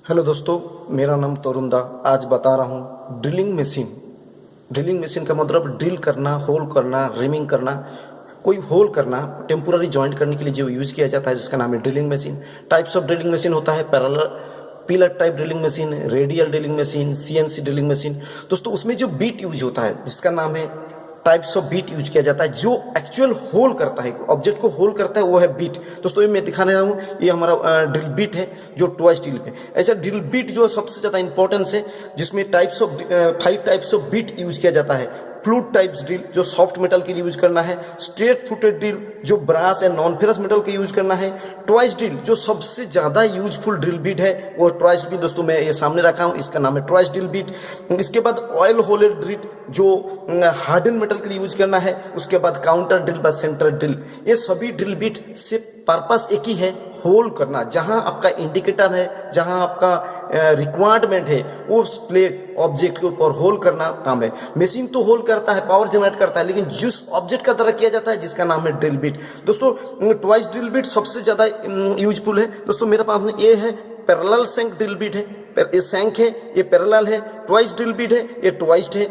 Hello दोस्तों, मेरा नाम तरुण दा। आज बता रहा हूँ ड्रिलिंग मशीन। ड्रिलिंग मशीन का मतलब ड्रिल करना, होल करना, रिमिंग करना, कोई होल करना, टेम्पोररी जॉइंट करने के लिए जो यूज़ किया जाता है जिसका नाम है drilling machine. Types of drilling machine होता है parallel pillar type drilling machine, radial drilling machine, CNC drilling machine. दोस्तों उसमें जो बीट यूज होता है जिसका नाम है टाइप्स ऑफ बीट यूज किया जाता है, जो एक्चुअल होल करता है, ऑब्जेक्ट को होल करता है, वो है बीट। दोस्तों ये मैं दिखाने रहा हूँ, ये हमारा ड्रिल बीट है जो ट्वाइस ड्रिल पे। ऐसा ड्रिल बीट जो सबसे ज़्यादा इंपॉर्टेंस है, जिसमें 5 टाइप्स ऑफ बीट यूज किया जाता है। फ्लूट टाइप्स ड्रिल जो सॉफ्ट मेटल के लिए यूज करना है, स्ट्रेट फुटेड ड्रिल जो brass and non ferrous metal के यूज करना है, ट्वाइस ड्रिल जो सबसे ज़्यादा यूजफुल ड्रिल बीट है वो ट्वाइस ड्रिल। दोस्तों मैं ये सामने रखा हूँ, इसका नाम है ट्वाइस ड्रिल बीट। इसके बाद ऑयल होलेड ड्रिल जो हार्डन मेटल के लिए यूज करना है। उसके बाद काउंटर ड्रिल व सेंटर ड्रिल। ये सभी ड्रिल बीट से पर्पस एक ही है, होल करना। जहां आपका इंडिकेटर है, जहां आपका रिक्वायरमेंट है, उस प्लेट ऑब्जेक्ट के ऊपर होल करना काम है। मशीन तो होल करता है, पावर जनरेट करता है, लेकिन जिस ऑब्जेक्ट का तरह किया जाता है जिसका नाम है ड्रिल बीट। दोस्तों ट्वाइस ड्रिल बीट सबसे ज़्यादा यूजफुल है। दोस्तों मेरे पास में ये है पैरेलल सैंक ड्रिल बीट है, ये सैंक है, ये पैरेलल है। ट्वाइस ड्रिल बीट है, ये ट्वाइस्ड है।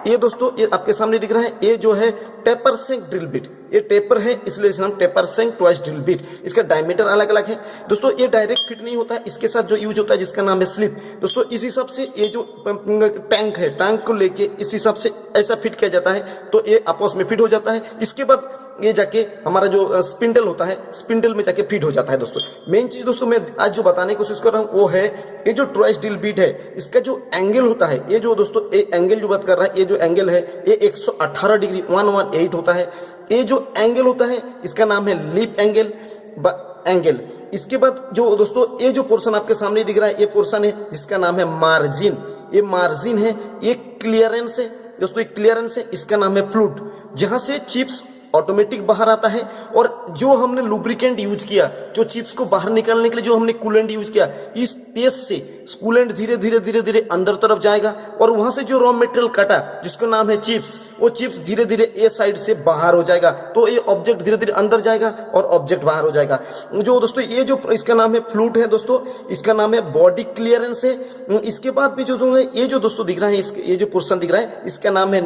ये दोस्तों ये आपके सामने दिख रहा है, ये जो है टेपर सैंक ड्रिल बीट। ये टेपर है इसलिए इसका नाम टेपर सैंक ट्वाइस ड्रिल बीट। इसका डायमीटर अलग अलग है। दोस्तों ये डायरेक्ट फिट नहीं होता है, इसके साथ जो यूज होता है जिसका नाम है स्लिप। दोस्तों इस हिसाब से ये जो टैंक है, टैंक को लेके इस हिसाब से ऐसा फिट किया जाता है तो ये आपस में फिट हो जाता है। इसके बाद ये जाके हमारा जो स्पिंडल होता है, स्पिंडल में जाके फिट हो जाता है। दोस्तों मेन चीज दोस्तों मैं आज जो बताने की कोशिश कर रहा हूँ वो है ये जो ट्वाइस ड्रिल बीट है, इसका जो एंगल होता है, ये जो दोस्तों ये एंगल जो बात कर रहा है, ये जो एंगल है ये 118 डिग्री 118 होता है। ये जो एंगल होता है इसका नाम है लीप एंगल। इसके बाद जो दोस्तों ये जो पोर्शन आपके सामने दिख रहा है, ये पोर्शन है जिसका नाम है मार्जिन। ये मार्जिन है, ये क्लियरेंस है दोस्तों, ये क्लियरेंस है, इसका नाम है फ्लूट, जहां से चिप्स ऑटोमेटिक बाहर आता है। और जो हमने लुब्रिकेंट यूज किया, जो चिप्स को बाहर निकालने के लिए जो हमने कूलेंट यूज किया, इस पेस से कूलेंट धीरे धीरे अंदर तरफ जाएगा और वहां से जो रॉ मटेरियल कटा जिसका नाम है चिप्स, वो चिप्स धीरे धीरे ए साइड से बाहर हो जाएगा। तो ये ऑब्जेक्ट धीरे धीरे अंदर जाएगा और ऑब्जेक्ट बाहर हो जाएगा। जो दोस्तों ये जो इसका नाम है फ्लूट है दोस्तों, इसका नाम है बॉडी क्लियरेंस है। इसके बाद भी जो है ये जो दोस्तों दिख रहा है, ये जो पोर्शन दिख रहा है इसका नाम है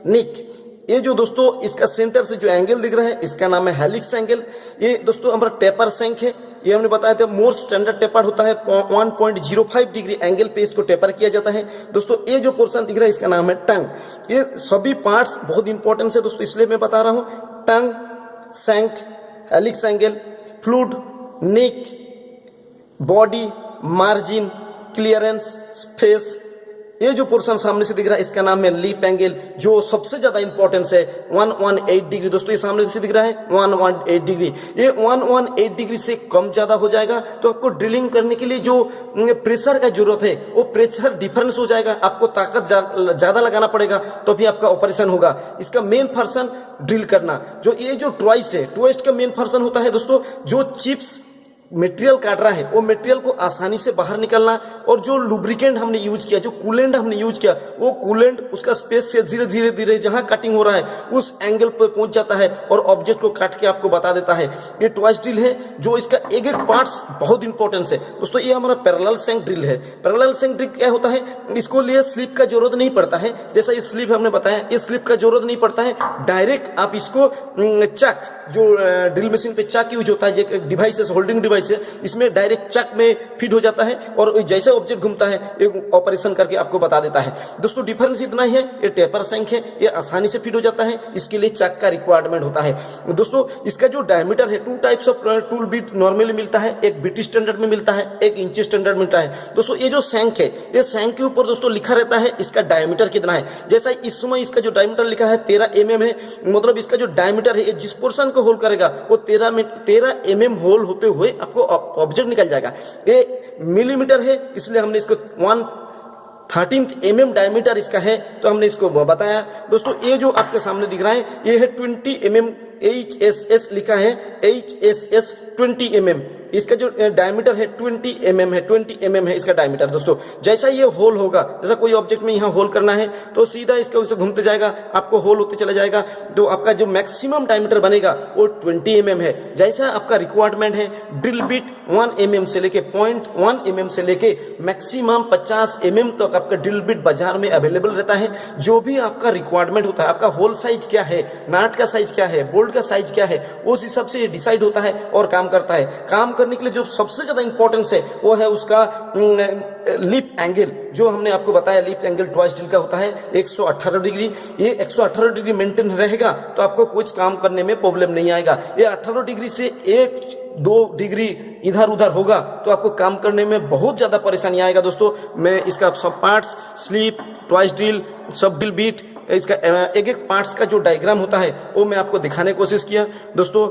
निक। ये जो दोस्तों इसका सेंटर से जो एंगल दिख रहा है इसका नाम है हेलिक्स एंगल। ये दोस्तों हमारा टेपर सैंक है, ये हमने बताया था मोर स्टैंडर्ड टेपर होता है, 1.05 डिग्री एंगल पे इसको टेपर किया जाता है। दोस्तों ये जो पोर्शन दिख रहा है इसका नाम है टंग। ये सभी पार्ट्स बहुत इंपॉर्टेंट है दोस्तों, इसलिए मैं बता रहा हूँ। टंग, सैंक, हेलिक्स एंगल, फ्लूट, नेक, बॉडी, मार्जिन, क्लियरेंस, स्पेस। ये जो पोर्शन सामने से दिख रहा है इसका नाम है लीप एंगल, जो सबसे ज्यादा इंपॉर्टेंस है 118 डिग्री। दोस्तों ये सामने से दिख रहा है 118 डिग्री। ये 118 डिग्री से कम ज्यादा हो जाएगा तो आपको ड्रिलिंग करने के लिए जो प्रेशर का जरूरत है वो प्रेशर डिफरेंस हो जाएगा, आपको ताकत ज्यादा लगाना पड़ेगा तो भी आपका ऑपरेशन होगा। इसका मेन फंक्शन ड्रिल करना। जो ये जो ट्वाइस्ट है, ट्वाइस्ट का मेन फंक्शन होता है दोस्तों, जो चिप्स मटेरियल काट रहा है वो मटेरियल को आसानी से बाहर निकलना, और जो लुब्रिकेंट हमने यूज किया, जो कूलेंट हमने यूज किया, वो कूलेंट उसका स्पेस से धीरे धीरे जहां कटिंग हो रहा है उस एंगल पर पहुंच जाता है और ऑब्जेक्ट को काट के आपको बता देता है। ये ट्वाइस ड्रिल है जो इसका एक पार्ट्स बहुत इंपॉर्टेंस है दोस्तों। ये हमारा पैरेलल सैंक ड्रिल है। पैरेलल सैंक ड्रिल क्या होता है, इसको लिए स्लिप का जरूरत नहीं पड़ता है। जैसा ये स्लिप हमने बताया, इस स्लिप का जरूरत नहीं पड़ता है। डायरेक्ट आप इसको चक, जो ड्रिल मशीन पे चक यूज होता है, एक डिवाइस है, होल्डिंग डिवाइस है, इसमें डायरेक्ट चक में फिट हो जाता है और जैसे ऑब्जेक्ट घूमता है एक ऑपरेशन करके आपको बता देता है। दोस्तों डिफरेंस इतना ही है, ये टेपर सैंक है, ये आसानी से फिट हो जाता है, इसके लिए चक का रिक्वायरमेंट होता है। दोस्तों इसका जो डायमीटर है, 2 types of tool bit normally मिलता है, एक ब्रिटिश स्टैंडर्ड में मिलता है, एक इंची स्टैंडर्ड मिलता है। दोस्तों ये जो सैंक है, ये सैंक के ऊपर दोस्तों लिखा रहता है इसका डायमीटर कितना है। जैसा इस समय इसका जो डायमीटर लिखा है 13 mm है, मतलब इसका जो डायमीटर है, ये जिस पोर्शन को होल करेगा वो 13 mm होल होते हुए आपको ऑब्जेक्ट निकल जाएगा। ये मिलीमीटर है इसलिए हमने इसको 1/13 mm डायमीटर इसका है तो हमने इसको बताया। दोस्तों ये जो आपके सामने दिख रहा है ये है 20 mm, HSS लिखा है, HSS 20 mm। इसका जो डायमीटर है 20 mm है, 20 mm है इसका डायमीटर दोस्तों। जैसा ये होल होगा, जैसा कोई ऑब्जेक्ट में यहाँ होल करना है तो सीधा इसका उससे घूमते जाएगा, आपको होल होते चला जाएगा, तो आपका जो मैक्सिमम डायमीटर बनेगा वो 20 mm है। जैसा आपका रिक्वायरमेंट है, ड्रिल बिट 1 mm से लेके 0.1 mm से लेके मैक्सिमम 50 mm तक आपका ड्रिल बिट बाजार में अवेलेबल रहता है। जो भी आपका रिक्वायरमेंट होता है, आपका होल साइज क्या है, नाट का साइज क्या है, बोल्ट का साइज क्या है, उस हिसाब से डिसाइड होता है और काम करता है। काम करने के लिए जो सबसे ज्यादा इंपॉर्टेंस है वो है उसका लिप एंगल। जो हमने आपको बताया लिप एंगल ट्वाइस ड्रिल का होता है 118 डिग्री। ये 118 डिग्री मेंटेन रहेगा तो आपको कुछ काम करने में प्रॉब्लम नहीं आएगा। ये 18 डिग्री से 1-2 डिग्री इधर उधर होगा तो आपको काम करने में बहुत ज़्यादा परेशानी आएगा दोस्तों। मैं इसका सब पार्ट्स, स्लीप, ट्वाइस ड्रिल, सब ड्रिल बीट, इसका एक एक पार्ट्स का जो डायग्राम होता है वो मैं आपको दिखाने की कोशिश किया दोस्तों।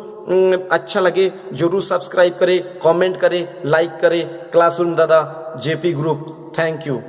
अच्छा लगे जरूर सब्सक्राइब करें, कमेंट करें, लाइक करें। क्लासरूम दादा जेपी ग्रुप, थैंक यू।